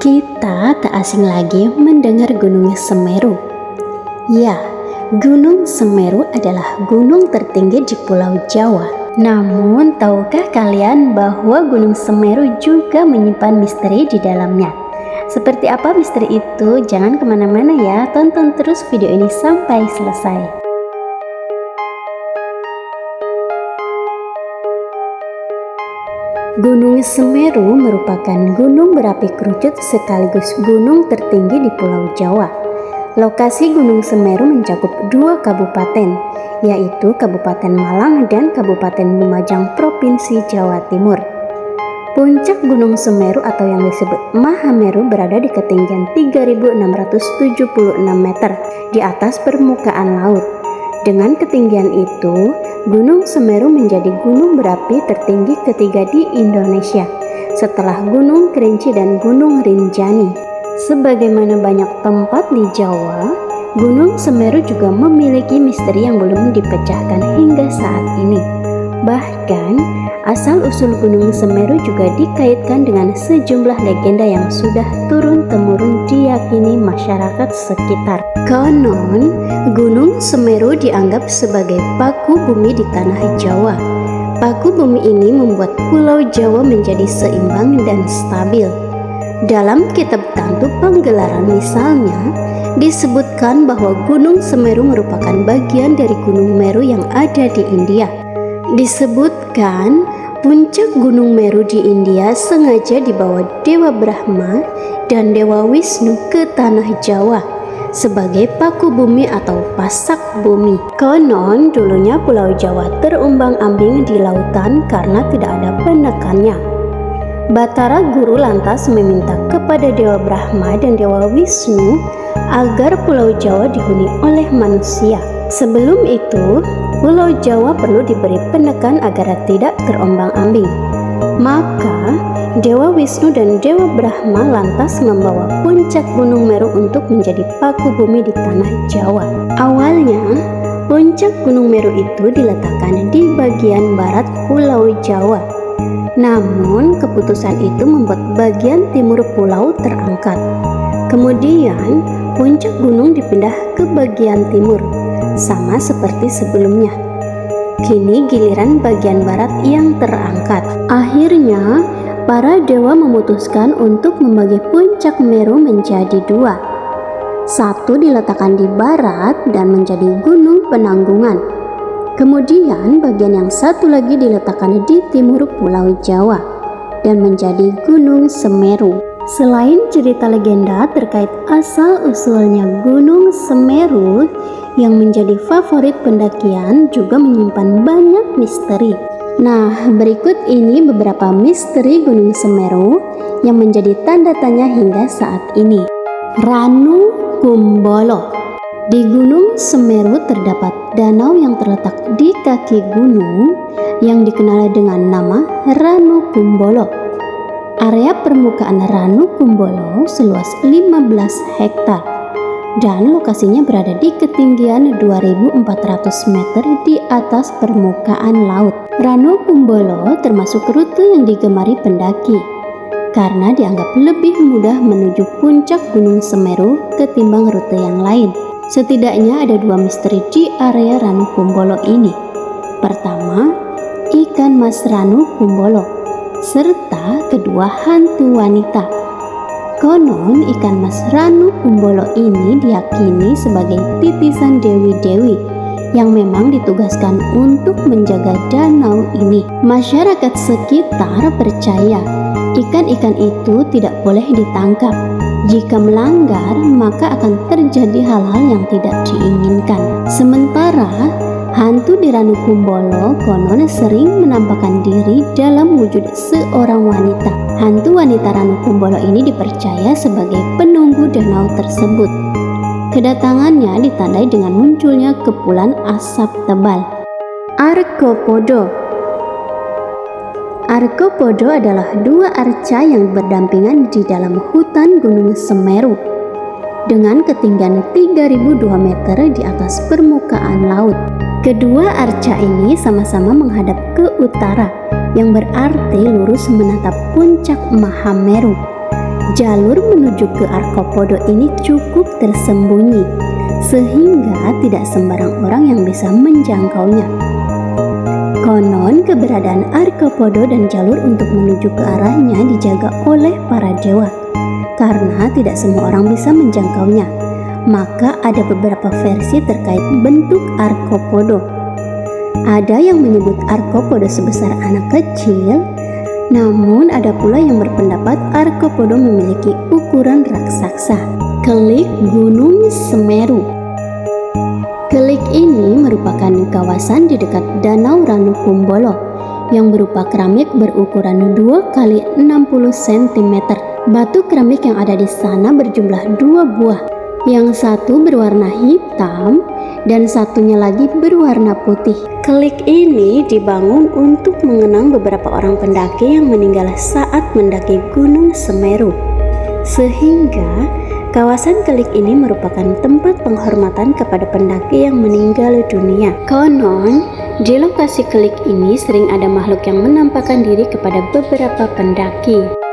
Kita tak asing lagi mendengar Gunung Semeru. Ya, Gunung Semeru adalah gunung tertinggi di Pulau Jawa. Namun, tahukah kalian bahwa Gunung Semeru juga menyimpan misteri di dalamnya? Seperti apa misteri itu? Jangan kemana-mana ya, tonton terus video ini sampai selesai. Gunung Semeru merupakan gunung berapi kerucut sekaligus gunung tertinggi di Pulau Jawa. Lokasi Gunung Semeru mencakup 2 kabupaten, yaitu Kabupaten Malang dan Kabupaten Lumajang, Provinsi Jawa Timur. Puncak Gunung Semeru atau yang disebut Mahameru berada di ketinggian 3.676 meter di atas permukaan laut. Dengan ketinggian itu, Gunung Semeru menjadi gunung berapi tertinggi ketiga di Indonesia setelah Gunung Kerinci dan Gunung Rinjani. Sebagaimana banyak tempat di Jawa, Gunung Semeru juga memiliki misteri yang belum dipecahkan hingga saat ini. Bahkan, asal-usul Gunung Semeru juga dikaitkan dengan sejumlah legenda yang sudah turun-temurun diyakini masyarakat sekitar. Konon, Gunung Semeru dianggap sebagai paku bumi di tanah Jawa. Paku bumi ini membuat Pulau Jawa menjadi seimbang dan stabil. Dalam kitab Tantu Penggelaran misalnya, disebutkan bahwa Gunung Semeru merupakan bagian dari Gunung Meru yang ada di India. Disebutkan puncak Gunung Meru di India sengaja dibawa Dewa Brahma dan Dewa Wisnu ke tanah Jawa sebagai paku bumi atau pasak bumi. Konon dulunya Pulau Jawa terumbang-ambing di lautan karena tidak ada penekannya. Batara Guru lantas meminta kepada Dewa Brahma dan Dewa Wisnu agar Pulau Jawa dihuni oleh manusia. Sebelum itu, Pulau Jawa perlu diberi penekan agar tidak terombang-ambing. Maka, Dewa Wisnu dan Dewa Brahma lantas membawa puncak Gunung Meru untuk menjadi paku bumi di tanah Jawa. Awalnya, puncak Gunung Meru itu diletakkan di bagian barat Pulau Jawa. Namun, keputusan itu membuat bagian timur pulau terangkat. Kemudian, puncak gunung dipindah ke bagian timur, sama seperti sebelumnya. Kini giliran bagian barat yang terangkat. Akhirnya, para dewa memutuskan untuk membagi puncak Meru menjadi 2. Satu diletakkan di barat dan menjadi Gunung Penanggungan. Kemudian bagian yang satu lagi diletakkan di timur Pulau Jawa dan menjadi Gunung Semeru. Selain cerita legenda terkait asal-usulnya Gunung Semeru yang menjadi favorit pendakian juga menyimpan banyak misteri. Nah, berikut ini beberapa misteri Gunung Semeru yang menjadi tanda tanya hingga saat ini. Ranu Kumbolo. Di Gunung Semeru terdapat danau yang terletak di kaki gunung yang dikenal dengan nama Ranu Kumbolo. Area permukaan Ranu Kumbolo seluas 15 hektar dan lokasinya berada di ketinggian 2.400 meter di atas permukaan laut. Ranu Kumbolo termasuk rute yang digemari pendaki karena dianggap lebih mudah menuju puncak Gunung Semeru ketimbang rute yang lain. Setidaknya ada 2 misteri di area Ranu Kumbolo ini. Pertama, ikan mas Ranu Kumbolo, serta kedua hantu wanita. Konon ikan mas Ranu Kumbolo ini diyakini sebagai titisan dewi-dewi yang memang ditugaskan untuk menjaga danau ini. Masyarakat sekitar percaya ikan-ikan itu tidak boleh ditangkap. Jika melanggar, maka akan terjadi hal-hal yang tidak diinginkan. Sementara, hantu di Ranu Kumbolo konon sering menampakkan diri dalam wujud seorang wanita. Hantu wanita Ranu Kumbolo ini dipercaya sebagai penunggu danau tersebut. Kedatangannya ditandai dengan munculnya kepulan asap tebal. Arkopodo. Arkopodo adalah 2 arca yang berdampingan di dalam hutan Gunung Semeru dengan ketinggian 3.002 meter di atas permukaan laut. Kedua arca ini sama-sama menghadap ke utara, yang berarti lurus menatap puncak Mahameru. Jalur menuju ke Arkopodo ini cukup tersembunyi, sehingga tidak sembarang orang yang bisa menjangkaunya. Konon keberadaan Arkopodo dan jalur untuk menuju ke arahnya dijaga oleh para dewa, karena tidak semua orang bisa menjangkaunya. Maka ada beberapa versi terkait bentuk Arkopodo. Ada yang menyebut Arkopodo sebesar anak kecil, namun ada pula yang berpendapat Arkopodo memiliki ukuran raksasa. Kelik Gunung Semeru. Kelik ini merupakan kawasan di dekat Danau Ranukumbolo yang berupa keramik berukuran 2 kali 60 cm. Batu keramik yang ada di sana berjumlah 2 buah. Yang satu berwarna hitam dan satunya lagi berwarna putih. Kelik ini dibangun untuk mengenang beberapa orang pendaki yang meninggal saat mendaki Gunung Semeru. Sehingga kawasan Kelik ini merupakan tempat penghormatan kepada pendaki yang meninggal dunia. Konon, di lokasi Kelik ini sering ada makhluk yang menampakkan diri kepada beberapa pendaki.